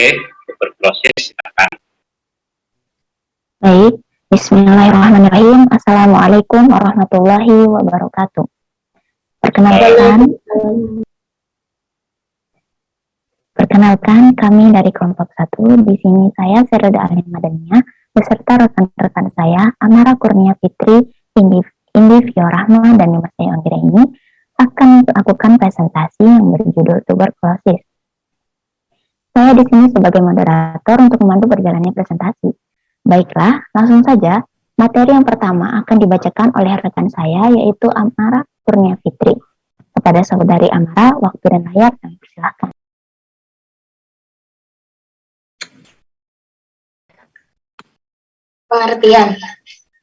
Tuberkulosis, silakan. Baik, bismillahirrahmanirrahim. Assalamualaikum warahmatullahi wabarakatuh. Perkenalkan, kami dari kelompok 1. Di sini saya Serda Alim Madaniyah beserta rekan-rekan saya Amara Kurnia Fitri, Indi Fiorahma dan Dimas Anggira ini akan melakukan presentasi yang berjudul tuberkulosis. Saya di sini sebagai moderator untuk membantu berjalannya presentasi. Baiklah, langsung saja. Materi yang pertama akan dibacakan oleh rekan saya yaitu Amara Kurnia Fitri. Kepada saudari Amara, waktu dan layar kami persilakan. Pengertian.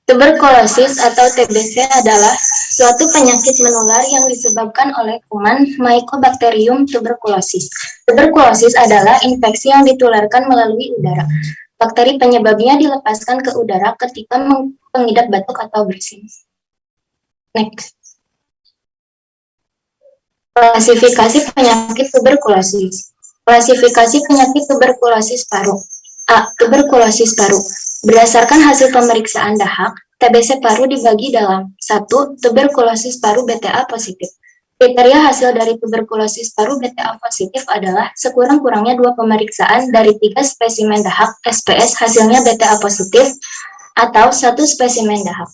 Tuberkulosis atau TBC adalah suatu penyakit menular yang disebabkan oleh kuman Mycobacterium tuberculosis. Tuberkulosis adalah infeksi yang ditularkan melalui udara. Bakteri penyebabnya dilepaskan ke udara ketika mengidap batuk atau bersin. Next. Klasifikasi penyakit tuberkulosis. Klasifikasi penyakit tuberkulosis paru. A. Tuberkulosis paru. Berdasarkan hasil pemeriksaan dahak, TBC paru dibagi dalam 1. Tuberkulosis paru BTA positif. Kriteria hasil dari tuberkulosis paru BTA positif adalah sekurang-kurangnya 2 pemeriksaan dari 3 spesimen dahak SPS hasilnya BTA positif atau 1 spesimen dahak.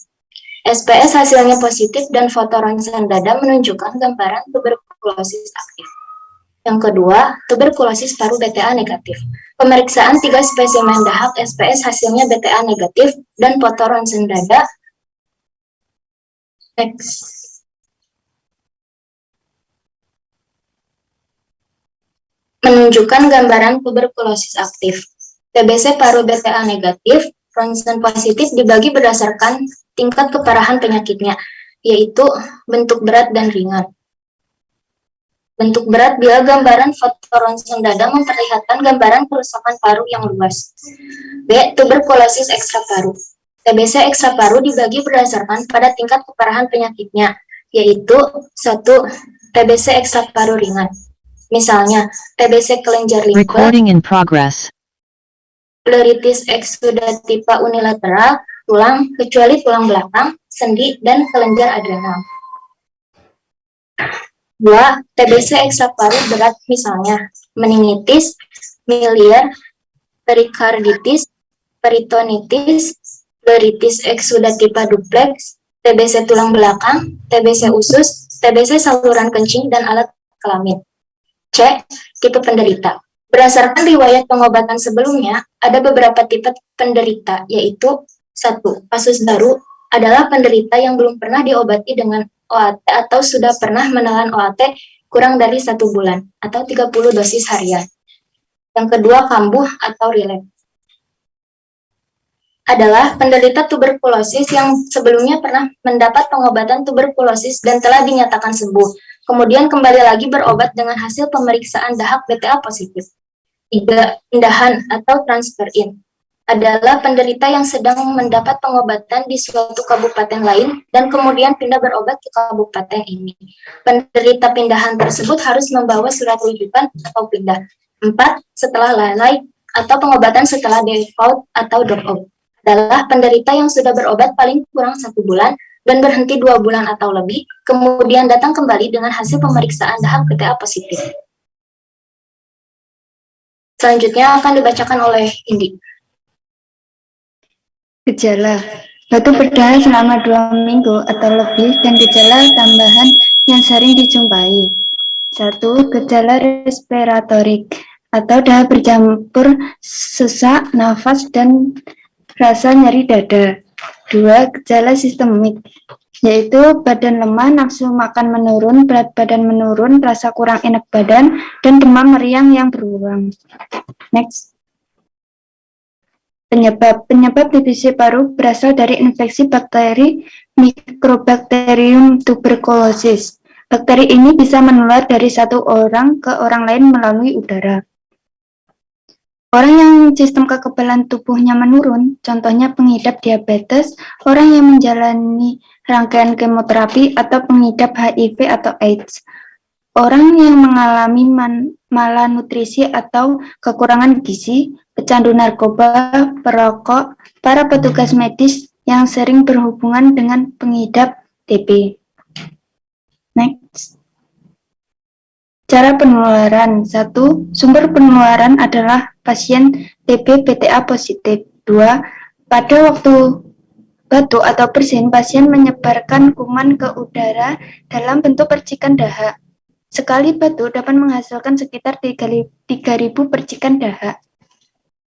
SPS hasilnya positif dan foto ronsen dada menunjukkan gambaran tuberkulosis aktif. Yang kedua, tuberkulosis paru BTA negatif. Pemeriksaan 3 spesimen dahak SPS hasilnya BTA negatif dan foto ronsen dada. Next. Menunjukkan gambaran tuberkulosis aktif. TBC paru BTA negatif, ronsen positif dibagi berdasarkan tingkat keparahan penyakitnya, yaitu bentuk berat dan ringan. Bentuk berat bila gambaran foto ronsen dada memperlihatkan gambaran kerusakan paru yang luas. B. Tuberkulosis ekstra paru. TBC ekstra paru dibagi berdasarkan pada tingkat keparahan penyakitnya, yaitu 1. TBC ekstra paru ringan. Misalnya, TBC kelenjar limpa, pleuritis exudativa unilateral, tulang, kecuali tulang belakang, sendi, dan kelenjar adrenal. 2. TBC ekstra paru berat misalnya meningitis, miliar, perikarditis, peritonitis, pleuritis exudativa duplex, TBC tulang belakang, TBC usus, TBC saluran kencing, dan alat kelamin. C. Tipe penderita. Berdasarkan riwayat pengobatan sebelumnya, ada beberapa tipe penderita, yaitu 1. Kasus baru adalah penderita yang belum pernah diobati dengan OAT atau sudah pernah menelan OAT kurang dari 1 bulan atau 30 dosis harian. Yang kedua, kambuh atau relapse. Adalah penderita tuberkulosis yang sebelumnya pernah mendapat pengobatan tuberkulosis dan telah dinyatakan sembuh, kemudian kembali lagi berobat dengan hasil pemeriksaan dahak BTA positif. 3. Pindahan atau transfer in. Adalah penderita yang sedang mendapat pengobatan di suatu kabupaten lain dan kemudian pindah berobat ke kabupaten ini. Penderita pindahan tersebut harus membawa surat rujukan atau pindah. 4. Setelah lalai atau pengobatan setelah default atau drop out. Adalah penderita yang sudah berobat paling kurang 1 bulan dan berhenti 2 bulan atau lebih, kemudian datang kembali dengan hasil pemeriksaan dahak BTA positif. Selanjutnya akan dibacakan oleh Indi. Gejala: batu berdarah selama 2 minggu atau lebih dan gejala tambahan yang sering dijumpai. 1. Gejala respiratorik atau dahak bercampur sesak nafas dan rasa nyeri dada. 2. Gejala sistemik, yaitu badan lemah, nafsu makan menurun, berat badan menurun, rasa kurang enak badan, dan demam meriang yang berulang. Next. Penyebab TBC paru berasal dari infeksi bakteri Mycobacterium tuberculosis. Bakteri ini bisa menular dari satu orang ke orang lain melalui udara. Orang yang sistem kekebalan tubuhnya menurun, contohnya pengidap diabetes, orang yang menjalani rangkaian kemoterapi, atau pengidap HIV atau AIDS. Orang yang mengalami malnutrisi atau kekurangan gizi, pecandu narkoba, perokok, para petugas medis yang sering berhubungan dengan pengidap TB. Next. Cara penularan. 1. Sumber penularan adalah pasien TB PTA positif. 2. Pada waktu batuk atau bersin, pasien menyebarkan kuman ke udara dalam bentuk percikan dahak. Sekali batuk dapat menghasilkan sekitar 3.000 percikan dahak.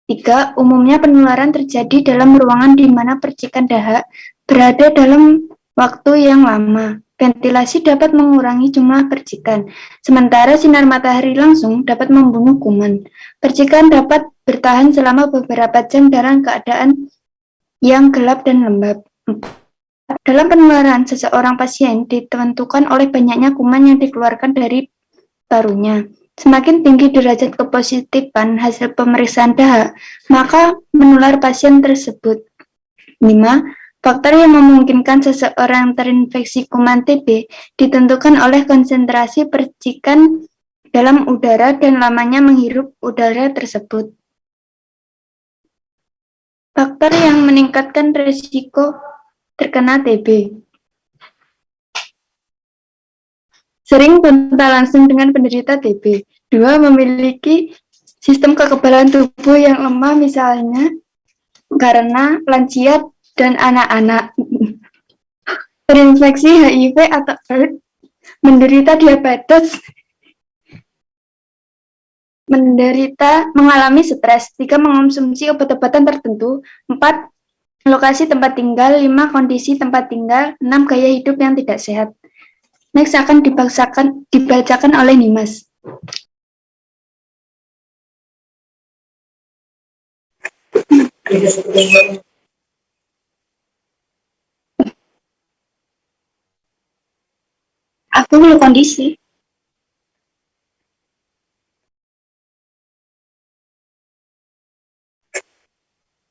3. Umumnya penularan terjadi dalam ruangan di mana percikan dahak berada dalam waktu yang lama. Ventilasi dapat mengurangi jumlah percikan, sementara sinar matahari langsung dapat membunuh kuman. Percikan dapat bertahan selama beberapa jam dalam keadaan yang gelap dan lembab. Dalam penularan, seseorang pasien ditentukan oleh banyaknya kuman yang dikeluarkan dari parunya. Semakin tinggi derajat kepositifan hasil pemeriksaan dahak, maka menular pasien tersebut. 5. Faktor yang memungkinkan seseorang terinfeksi kuman TB ditentukan oleh konsentrasi percikan dalam udara dan lamanya menghirup udara tersebut. Faktor yang meningkatkan risiko terkena TB. Sering kontak langsung dengan penderita TB. 2. Memiliki sistem kekebalan tubuh yang lemah, misalnya karena lansia dan anak-anak. Terinfeksi HIV atau AIDS, menderita diabetes, mengalami stres. 3. Mengonsumsi obat-obatan tertentu. 4. Lokasi tempat tinggal. 5. Kondisi tempat tinggal. 6. Gaya hidup yang tidak sehat. Next akan dibacakan oleh Nimas. Aku belum kondisi.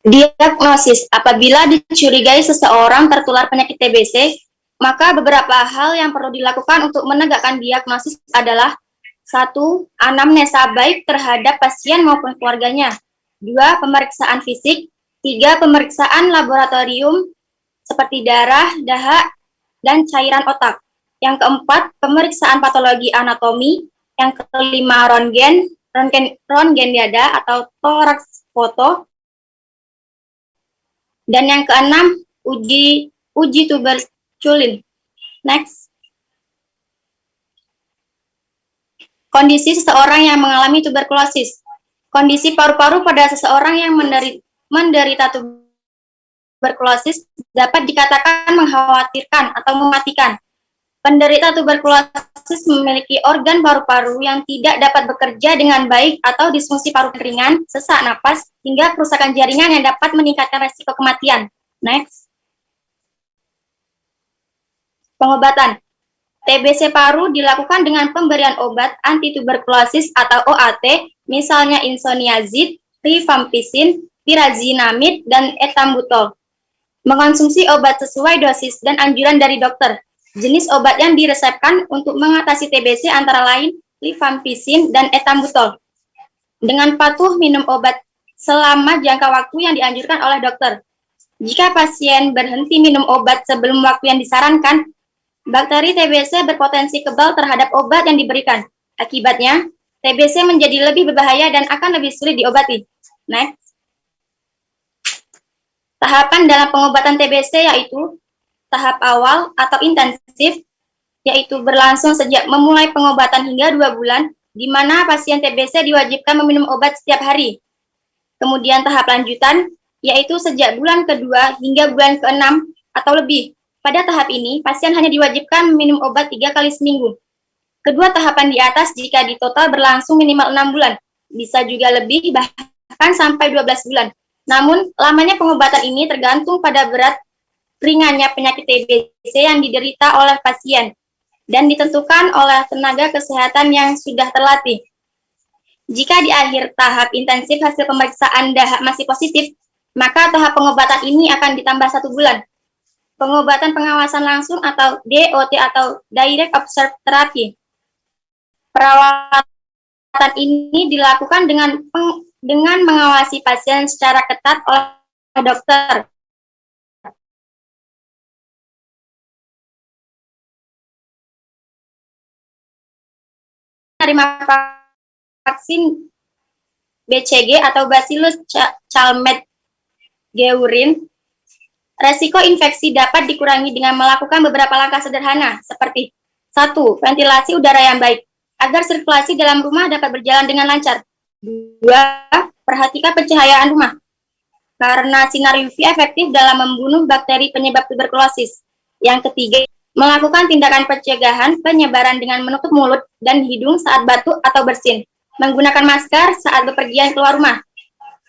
Diagnosis. Apabila dicurigai seseorang tertular penyakit TBC, maka beberapa hal yang perlu dilakukan untuk menegakkan diagnosis adalah 1. Anamnesa baik terhadap pasien maupun keluarganya. 2. Pemeriksaan fisik. 3. Pemeriksaan laboratorium seperti darah, dahak, dan cairan otak. Yang keempat, pemeriksaan patologi anatomi. Yang kelima, ronggen dada atau toraks foto. Dan yang keenam, uji tuberkulin. Next. Kondisi seseorang yang mengalami tuberkulosis. Kondisi paru-paru pada seseorang yang menderita tuberkulosis dapat dikatakan mengkhawatirkan atau mematikan. Penderita tuberkulosis memiliki organ paru-paru yang tidak dapat bekerja dengan baik atau disfungsi paru ringan, sesak napas, hingga kerusakan jaringan yang dapat meningkatkan resiko kematian. Next. Pengobatan. TBC paru dilakukan dengan pemberian obat antituberkulosis atau OAT, misalnya isoniazid, rifampicin, pyrazinamide, dan ethambutol. Mengonsumsi obat sesuai dosis dan anjuran dari dokter. Jenis obat yang diresepkan untuk mengatasi TBC antara lain rifampicin dan ethambutol. Dengan patuh minum obat selama jangka waktu yang dianjurkan oleh dokter. Jika pasien berhenti minum obat sebelum waktu yang disarankan, bakteri TBC berpotensi kebal terhadap obat yang diberikan. Akibatnya, TBC menjadi lebih berbahaya dan akan lebih sulit diobati. Next. Tahapan dalam pengobatan TBC yaitu tahap awal atau intensif, yaitu berlangsung sejak memulai pengobatan hingga 2 bulan, di mana pasien TBC diwajibkan meminum obat setiap hari. Kemudian tahap lanjutan, yaitu sejak bulan kedua hingga bulan ke-6 atau lebih. Pada tahap ini, pasien hanya diwajibkan meminum obat 3 kali seminggu. Kedua tahapan di atas jika di total berlangsung minimal 6 bulan, bisa juga lebih, bahkan sampai 12 bulan. Namun, lamanya pengobatan ini tergantung pada berat ringannya penyakit TBC yang diderita oleh pasien dan ditentukan oleh tenaga kesehatan yang sudah terlatih. Jika di akhir tahap intensif hasil pemeriksaan dahak masih positif, maka tahap pengobatan ini akan ditambah 1 bulan. Pengobatan pengawasan langsung atau DOT atau Direct Observed Therapy. Perawatan Perawatan ini dilakukan dengan mengawasi pasien secara ketat oleh dokter. Menerima vaksin BCG atau Bacillus Calmette-Guerin, resiko infeksi dapat dikurangi dengan melakukan beberapa langkah sederhana seperti 1. Ventilasi udara yang baik agar sirkulasi dalam rumah dapat berjalan dengan lancar. 2. Perhatikan pencahayaan rumah karena sinar UV efektif dalam membunuh bakteri penyebab tuberkulosis. Yang ketiga, melakukan tindakan pencegahan penyebaran dengan menutup mulut dan hidung saat batuk atau bersin. Menggunakan masker saat bepergian keluar rumah.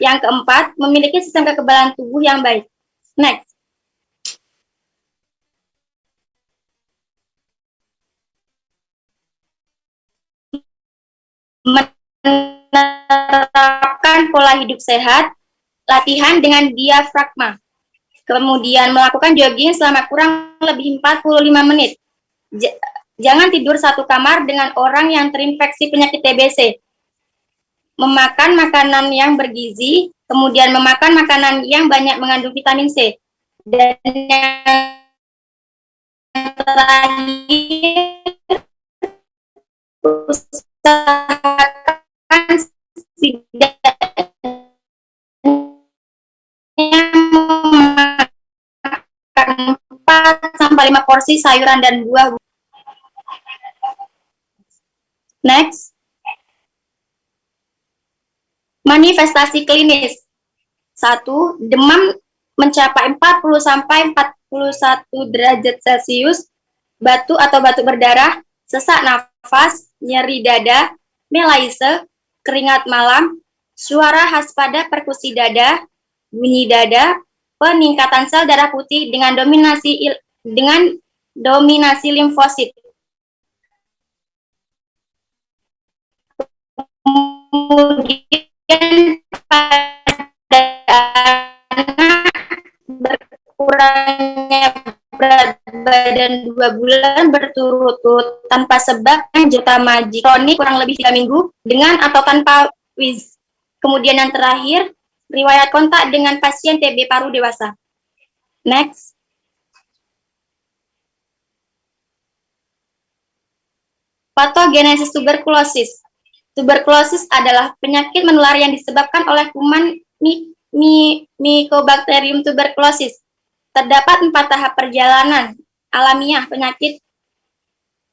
Yang keempat, memiliki sistem kekebalan tubuh yang baik. Next. Menerapkan pola hidup sehat, latihan dengan diafragma. Kemudian melakukan jogging selama kurang lebih 45 menit. Jangan tidur satu kamar dengan orang yang terinfeksi penyakit TBC. Memakan makanan yang bergizi, kemudian memakan makanan yang banyak mengandung vitamin C. Dan yang terakhir, usahakan setidaknya memakan 4-5 porsi sayuran dan buah. Next. Manifestasi klinis. 1. Demam mencapai 40-41 derajat Celcius, batuk atau batuk berdarah, sesak nafas, nyeri dada, melaise, keringat malam, suara khas pada perkusi dada, bunyi dada, peningkatan sel darah putih dengan dominasi limfosit. Kemudian pada anak berkurangnya berat badan 2 bulan berturut-turut tanpa sebab maji kronik kurang lebih 3 minggu dengan atau tanpa WIS. Kemudian yang terakhir, riwayat kontak dengan pasien TB paru dewasa. Next. Patogenesis tuberkulosis. Tuberkulosis adalah penyakit menular yang disebabkan oleh kuman Mycobacterium tuberculosis. Terdapat 4 tahap perjalanan alamiah penyakit.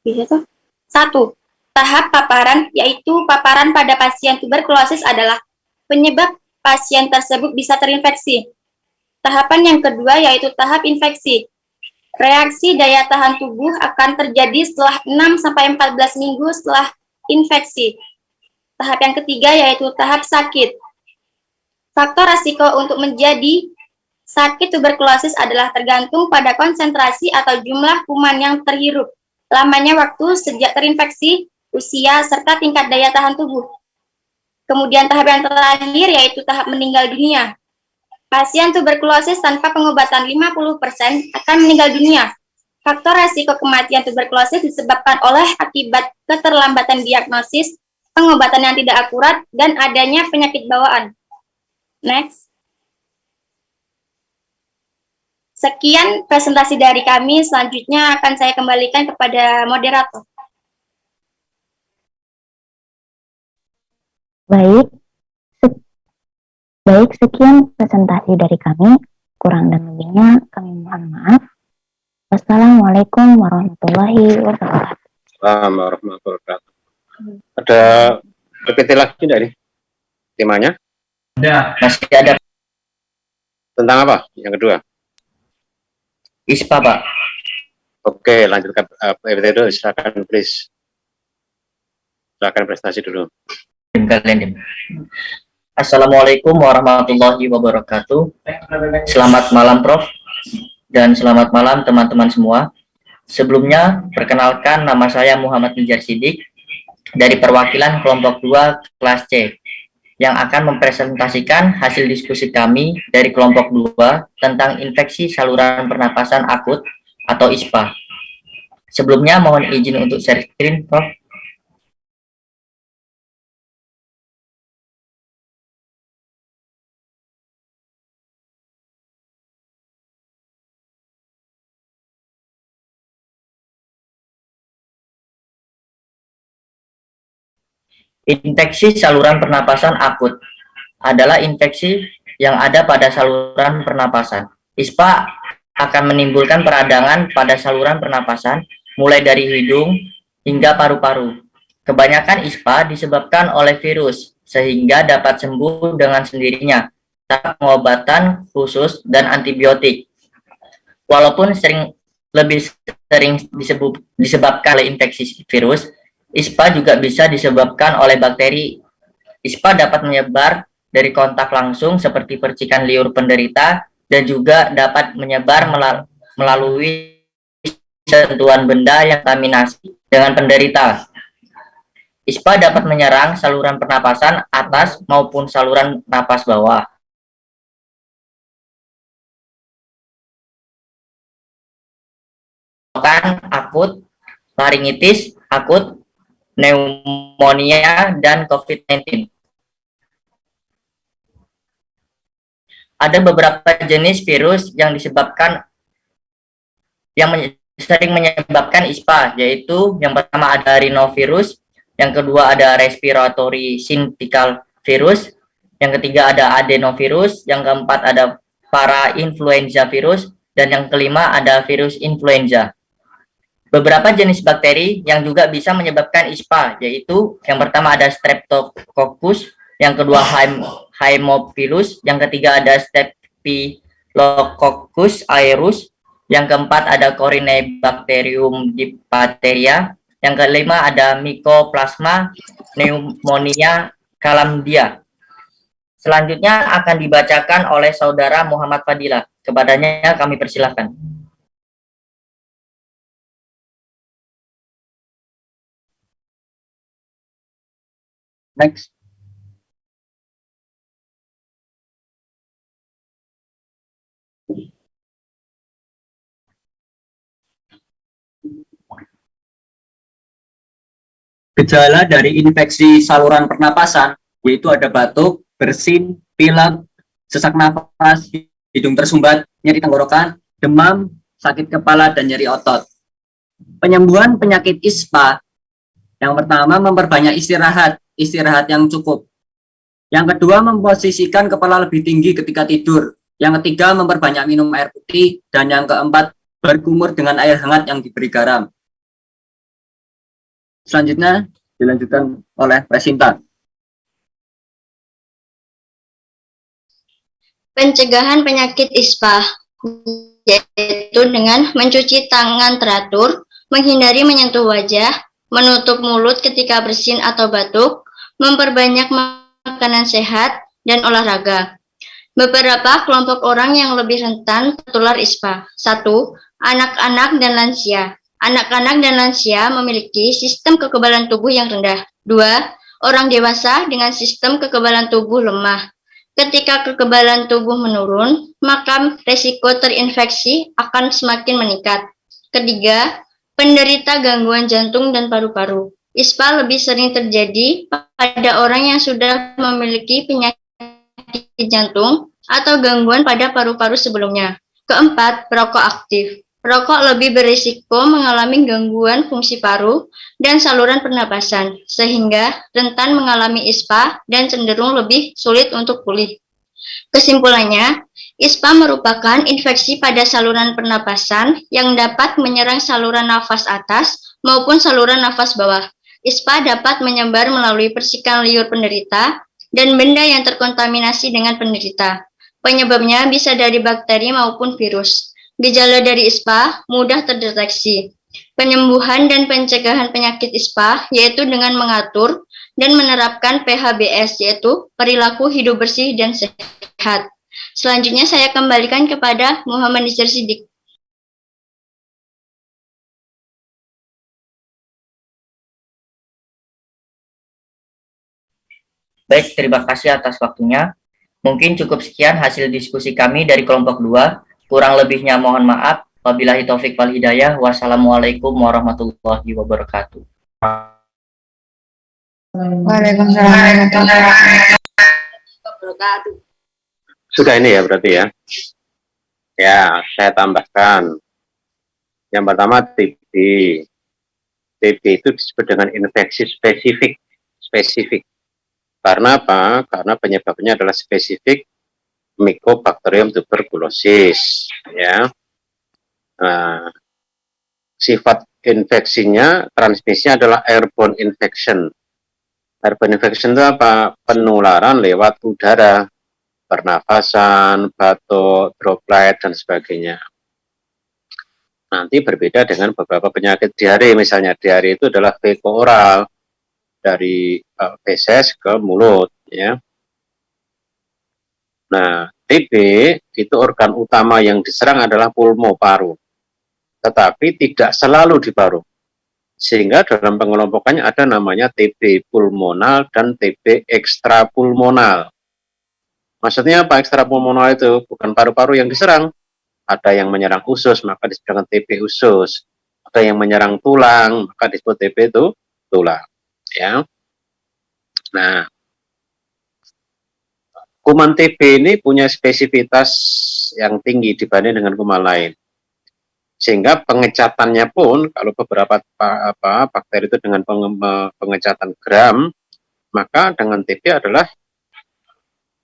1. Tahap paparan, yaitu paparan pada pasien tuberkulosis adalah penyebab pasien tersebut bisa terinfeksi. Tahapan yang kedua yaitu tahap infeksi. Reaksi daya tahan tubuh akan terjadi setelah 6-14 minggu setelah infeksi. Tahap yang ketiga yaitu tahap sakit. Faktor risiko untuk menjadi sakit tuberkulosis adalah tergantung pada konsentrasi atau jumlah kuman yang terhirup, lamanya waktu sejak terinfeksi, usia, serta tingkat daya tahan tubuh. Kemudian tahap yang terakhir yaitu tahap meninggal dunia. Pasien tuberkulosis tanpa pengobatan 50% akan meninggal dunia. Faktor risiko kematian tuberkulosis disebabkan oleh akibat keterlambatan diagnosis, pengobatan yang tidak akurat, dan adanya penyakit bawaan. Next. Sekian presentasi dari kami, selanjutnya akan saya kembalikan kepada moderator. Baik, sekian presentasi dari kami. Kurang dan lebihnya kami mohon maaf. Wassalamualaikum warahmatullahi wabarakatuh. Warahmatullahi wabarakatuh. Ada repeat lagi tidak nih temanya? Ada, masih ada. Tentang apa? Yang kedua. ISPA, Pak. Oke, lanjutkan PPT dulu. Silakan, please. Silakan presentasi dulu. Assalamualaikum warahmatullahi wabarakatuh. Selamat malam, Prof. Dan selamat malam, teman-teman semua. Sebelumnya, perkenalkan nama saya Muhammad Nijar Sidik dari perwakilan kelompok 2 kelas C yang akan mempresentasikan hasil diskusi kami dari kelompok 2 tentang infeksi saluran pernapasan akut atau ISPA. Sebelumnya mohon izin untuk share screen, Prof. Infeksi saluran pernapasan akut adalah infeksi yang ada pada saluran pernapasan. ISPA akan menimbulkan peradangan pada saluran pernapasan, mulai dari hidung hingga paru-paru. Kebanyakan ISPA disebabkan oleh virus, sehingga dapat sembuh dengan sendirinya tanpa pengobatan khusus dan antibiotik. Walaupun lebih sering disebabkan oleh infeksi virus, ISPA juga bisa disebabkan oleh bakteri. ISPA dapat menyebar dari kontak langsung seperti percikan liur penderita dan juga dapat menyebar melalui sentuhan benda yang kontaminasi dengan penderita. ISPA dapat menyerang saluran pernapasan atas maupun saluran napas bawah. Akut, laringitis akut, pneumonia, dan COVID-19. Ada beberapa jenis virus yang sering menyebabkan ISPA, yaitu yang pertama ada rhinovirus, yang kedua ada respiratory syncytial virus, yang ketiga ada adenovirus, yang keempat ada parainfluenza virus, dan yang kelima ada virus influenza. Beberapa jenis bakteri yang juga bisa menyebabkan ISPA, yaitu yang pertama ada Streptococcus, yang kedua Haemophilus, yang ketiga ada Staphylococcus aureus, yang keempat ada Corynebacterium diphtheria, yang kelima ada Mycoplasma pneumonia calamdia. Selanjutnya akan dibacakan oleh Saudara Muhammad Fadilah. Kepadanya kami persilahkan. Next. Gejala dari infeksi saluran pernapasan yaitu ada batuk, bersin, pilek, sesak napas, hidung tersumbat, nyeri tenggorokan, demam, sakit kepala, dan nyeri otot. Penyembuhan penyakit ISPA yang pertama memperbanyak istirahat yang cukup. Yang kedua memposisikan kepala lebih tinggi ketika tidur. Yang ketiga memperbanyak minum air putih. Dan yang keempat berkumur dengan air hangat yang diberi garam. Selanjutnya dilanjutkan oleh Presinta. Pencegahan penyakit ISPA yaitu dengan mencuci tangan teratur, menghindari menyentuh wajah, menutup mulut ketika bersin atau batuk, memperbanyak makanan sehat, dan olahraga. Beberapa kelompok orang yang lebih rentan tertular ISPA. 1. Anak-anak dan lansia. Anak-anak dan lansia memiliki sistem kekebalan tubuh yang rendah. 2. Orang dewasa dengan sistem kekebalan tubuh lemah. Ketika kekebalan tubuh menurun, maka resiko terinfeksi akan semakin meningkat. Ketiga, penderita gangguan jantung dan paru-paru. ISPA lebih sering terjadi pada orang yang sudah memiliki penyakit jantung atau gangguan pada paru-paru sebelumnya. Keempat, perokok aktif. Perokok lebih berisiko mengalami gangguan fungsi paru dan saluran pernapasan, sehingga rentan mengalami ISPA dan cenderung lebih sulit untuk pulih. Kesimpulannya, ISPA merupakan infeksi pada saluran pernapasan yang dapat menyerang saluran nafas atas maupun saluran nafas bawah. ISPA dapat menyebar melalui percikan liur penderita dan benda yang terkontaminasi dengan penderita. Penyebabnya bisa dari bakteri maupun virus. Gejala dari ISPA mudah terdeteksi. Penyembuhan dan pencegahan penyakit ISPA yaitu dengan mengatur dan menerapkan PHBS, yaitu perilaku hidup bersih dan sehat. Selanjutnya saya kembalikan kepada Muhammad Nizar Siddiq. Baik, terima kasih atas waktunya. Mungkin cukup sekian hasil diskusi kami dari kelompok 2. Kurang lebihnya mohon maaf. Wabillahi taufik wal hidayah. Wassalamualaikum warahmatullahi wabarakatuh. Waalaikumsalam warahmatullahi Wabarakatuh. Sudah ini ya berarti ya. Ya, saya tambahkan. Yang pertama TB. TB itu disebut dengan infeksi spesifik spesifik. Karena apa? Karena penyebabnya adalah spesifik Mycobacterium tuberculosis, ya. Nah, sifat infeksinya, transmisinya adalah airborne infection. Airborne infection itu apa? Penularan lewat udara, pernafasan, batuk, droplet, dan sebagainya. Nanti berbeda dengan beberapa penyakit diare, misalnya diare itu adalah feko oral, dari feses ke mulut, ya. Nah, TB itu organ utama yang diserang adalah pulmo, paru, tetapi tidak selalu di paru. Sehingga dalam pengelompokannya ada namanya TB pulmonal dan TB ekstrapulmonal. Maksudnya apa ekstrapulmonal itu? Bukan paru-paru yang diserang. Ada yang menyerang usus, maka disebut TB usus. Ada yang menyerang tulang, maka disebut TB itu tulang. Ya. Nah, kuman TB ini punya spesifitas yang tinggi dibanding dengan kuman lain. Sehingga pengecatannya pun, kalau beberapa bakteri itu dengan pengecatan gram, maka dengan TB adalah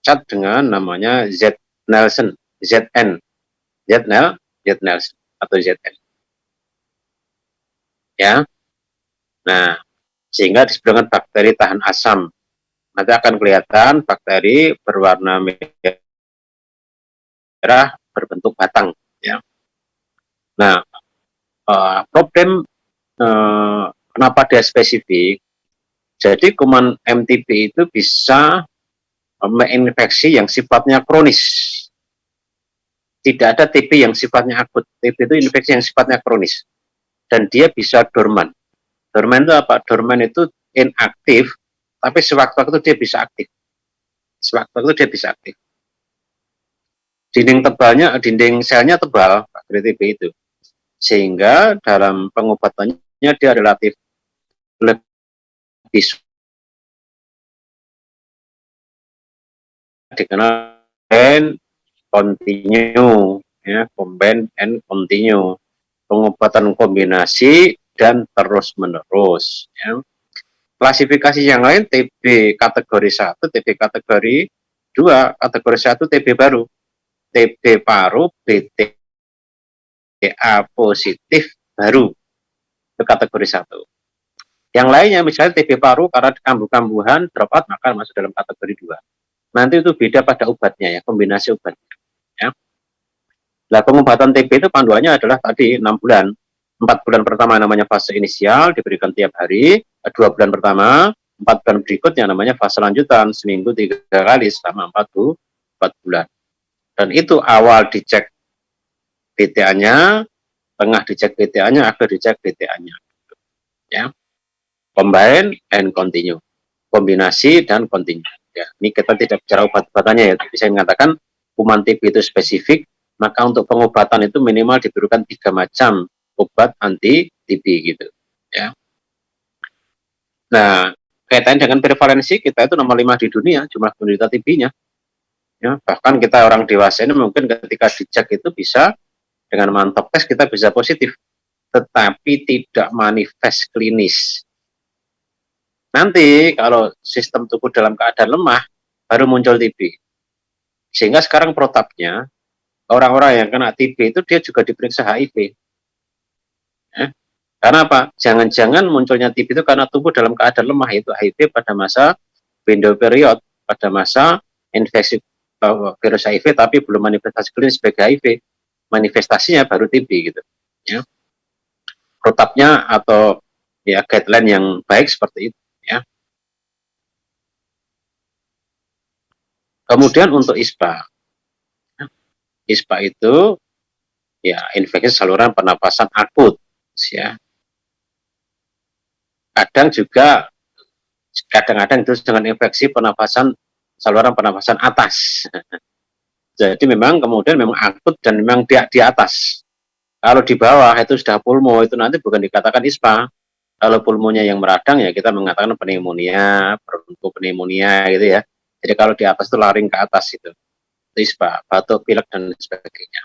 cat dengan namanya Z Nelson, ZN, Z Nelson atau ZN. Ya, nah sehingga disebut dengan bakteri tahan asam. Nanti akan kelihatan bakteri berwarna merah berbentuk batang. Ya. Nah, problem kenapa dia spesifik? Jadi kuman MTB itu bisa menginfeksi yang sifatnya kronis. Tidak ada TB yang sifatnya akut. TB itu infeksi yang sifatnya kronis. Dan dia bisa dorman. Dorman itu apa? Dorman itu inaktif, tapi sewaktu-waktu dia bisa aktif. Sewaktu-waktu dia bisa aktif. Dinding selnya tebal, bakteri TB itu. Sehingga dalam pengobatannya dia relatif lebih dikenal and continue, ya, combine and continue, pengobatan kombinasi dan terus-menerus. Ya. Klasifikasi yang lain TB kategori 1, TB kategori 2, kategori 1 TB baru, TB paru BTA positif baru, itu kategori 1. Yang lainnya misalnya TB paru karena kambuh-kambuhan drop out maka masuk dalam kategori 2. Nanti itu beda pada obatnya ya, kombinasi obatnya. Ya. Nah, pengobatan TB itu panduannya adalah tadi 6 bulan. 4 bulan pertama namanya fase inisial, diberikan tiap hari. 2 bulan pertama, 4 bulan berikutnya namanya fase lanjutan, seminggu 3 kali selama 4 bulan. Dan itu awal dicek BTA-nya, tengah dicek BTA-nya, akhir dicek BTA-nya. Ya. Combine and continue. Kombinasi dan continue. Ya, ini kita tidak bicara obat-obatannya ya, tapi saya mengatakan kuman TB itu spesifik, maka untuk pengobatan itu minimal diberikan 3 macam obat anti TB gitu. Ya. Nah, kaitannya dengan prevalensi kita itu nomor 5 di dunia jumlah penderita TB-nya. Ya, bahkan kita orang dewasa ini mungkin ketika dicek itu bisa dengan mantap tes kita bisa positif, tetapi tidak manifest klinis. Nanti kalau sistem tubuh dalam keadaan lemah, baru muncul TB. Sehingga sekarang protapnya, orang-orang yang kena TB itu dia juga diperiksa HIV. Ya. Karena apa? Jangan-jangan munculnya TB itu karena tubuh dalam keadaan lemah, yaitu HIV pada masa window period, pada masa infeksi virus HIV, tapi belum manifestasi klinis sebagai HIV. Manifestasinya baru TB gitu. Ya. Protapnya atau ya guideline yang baik seperti itu. Ya. Kemudian untuk ISPA. ISPA itu ya infeksi saluran pernapasan akut ya. Kadang-kadang itu dengan infeksi saluran pernapasan atas. Jadi memang kemudian memang akut dan memang di atas. Kalau di bawah itu sudah pulmo, itu nanti bukan dikatakan ISPA. Kalau pulmonya yang meradang ya kita mengatakan pneumonia, bronko-pneumonia gitu ya. Jadi kalau di atas itu laring ke atas itu ISPA, batuk, pilek dan sebagainya.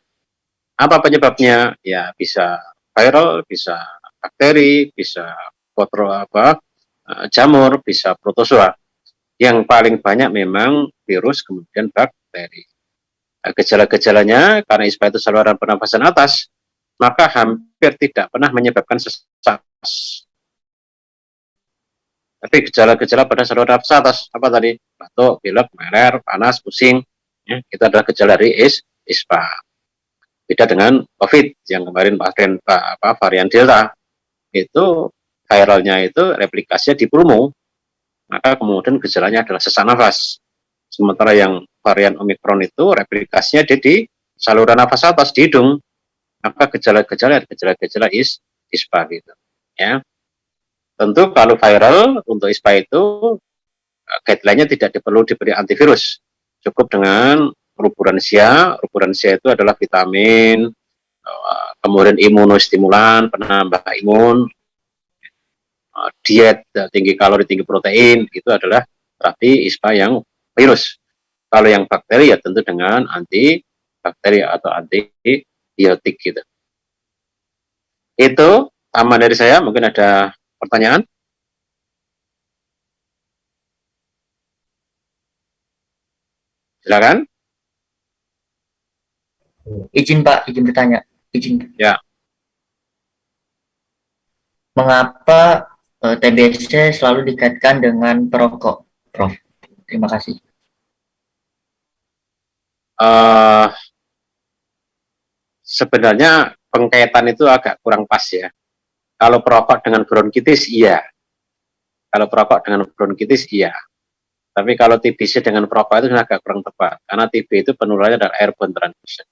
Apa penyebabnya? Ya bisa viral, bisa bakteri, bisa jamur, bisa protozoa. Yang paling banyak memang virus, kemudian bakteri. Gejala-gejalanya karena ISPA itu saluran pernapasan atas, maka hampir tidak pernah menyebabkan sesak. Tapi gejala-gejala pada saluran pernapasan atas, apa tadi? Batuk, pilek, meler, panas, pusing, ya, itu adalah gejala dari ISPA. Beda dengan COVID yang kemarin varian Delta, itu viralnya itu replikasinya di pulmo, maka kemudian gejalanya adalah sesak nafas. Sementara yang varian Omicron itu replikasinya di saluran nafas atas, di hidung, maka gejala-gejala ISPA gitu. Ya, tentu kalau viral untuk ISPA itu guideline-nya tidak perlu diberi antivirus, cukup dengan ruburansia. Ruburansia itu adalah vitamin, kemudian imunostimulan, penambah imun, diet tinggi kalori, tinggi protein, itu adalah terapi ISPA yang virus. Kalau yang bakteri ya tentu dengan antibakteri atau antibiotik gitu. Itu tambahan dari saya, mungkin ada pertanyaan? Silakan. Izin Pak, izin bertanya. Izin. Ya. Mengapa TBC selalu dikaitkan dengan perokok, Prof? Terima kasih. Sebenarnya pengkaitan itu agak kurang pas ya. Kalau perokok dengan bronkitis, iya. Kalau perokok dengan bronkitis, iya. Tapi kalau TBC dengan perokok itu agak kurang tepat. Karena TB itu penularannya adalah airborne transmission.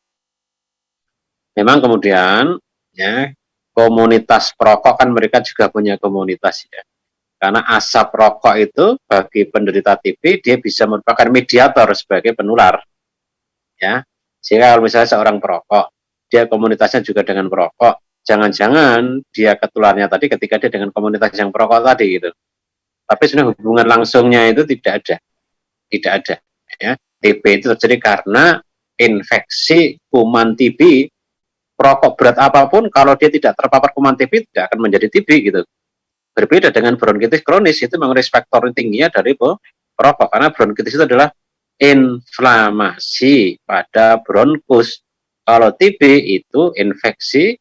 Memang kemudian, ya, komunitas perokok kan mereka juga punya komunitas ya. Karena asap rokok itu bagi penderita TB, dia bisa merupakan mediator sebagai penular. Ya, sehingga kalau misalnya seorang perokok, dia komunitasnya juga dengan perokok, jangan-jangan dia ketularnya tadi ketika dia dengan komunitas yang perokok tadi gitu. Tapi sebenarnya hubungan langsungnya itu tidak ada. Ya, TB itu terjadi karena infeksi kuman TB. Perokok berat apapun, kalau dia tidak terpapar kuman TB, tidak akan menjadi TB gitu. Berbeda dengan bronkitis kronis, itu memang risk factor tingginya dari perokok, karena bronkitis itu adalah inflamasi pada bronkus. Kalau TB itu infeksi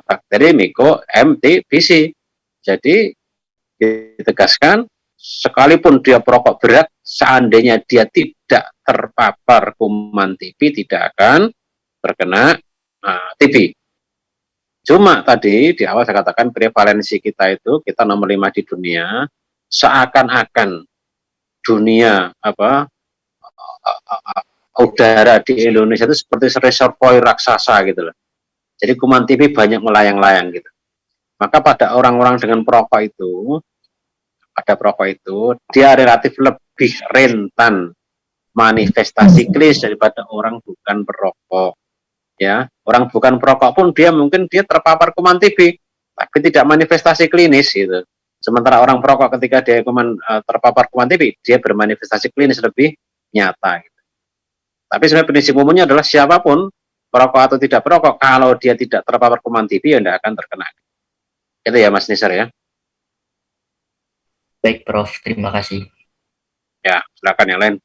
bakteri MTBC. Jadi ditegaskan, sekalipun dia perokok berat, seandainya dia tidak terpapar kuman TB, tidak akan terkena TB. Cuma tadi di awal saya katakan prevalensi kita itu, kita nomor 5 di dunia, seakan-akan dunia udara di Indonesia itu seperti reservoir raksasa gitu loh. Jadi kuman TB banyak melayang-layang gitu. Maka pada orang-orang dengan perokok itu, dia relatif lebih rentan manifestasi klinis daripada orang bukan perokok. Ya, orang bukan perokok pun dia terpapar kuman TB, tapi tidak manifestasi klinis gitu. Sementara orang perokok ketika dia terpapar kuman TB, dia bermanifestasi klinis lebih nyata gitu. Tapi sebenarnya prinsip umumnya adalah siapapun perokok atau tidak perokok, kalau dia tidak terpapar kuman TB ya tidak akan terkena. Itu ya Mas Nisar ya. Baik Prof, terima kasih. Ya, silakan yang lain.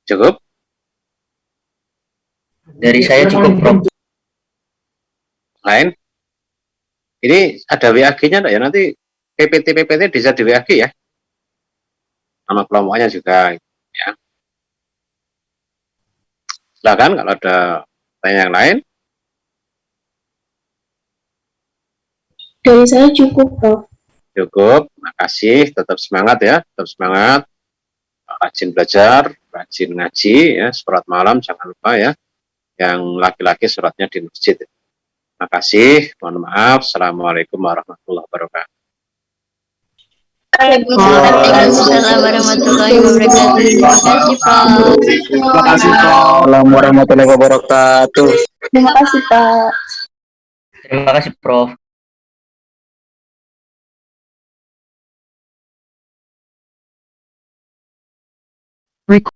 Cukup? Dari saya cukup Prof. Lain? Ini ada WAG-nya ya, nanti PPT bisa di WAG ya. Nama kelompoknya juga ya. Silakan kalau ada pertanyaan yang lain. Dari saya cukup, Prof. Cukup, makasih, tetap semangat ya, tetap semangat. Rajin belajar, rajin ngaji ya, sholat malam jangan lupa ya. Yang laki-laki sholatnya di masjid. Makasih, mohon maaf. Assalamualaikum warahmatullahi wabarakatuh. Waalaikumsalam warahmatullahi wabarakatuh. Terima kasih, Pak. Terima kasih, Prof. Assalamualaikum warahmatullahi wabarakatuh. Terima kasih, Pak. Terima kasih Prof. Rec-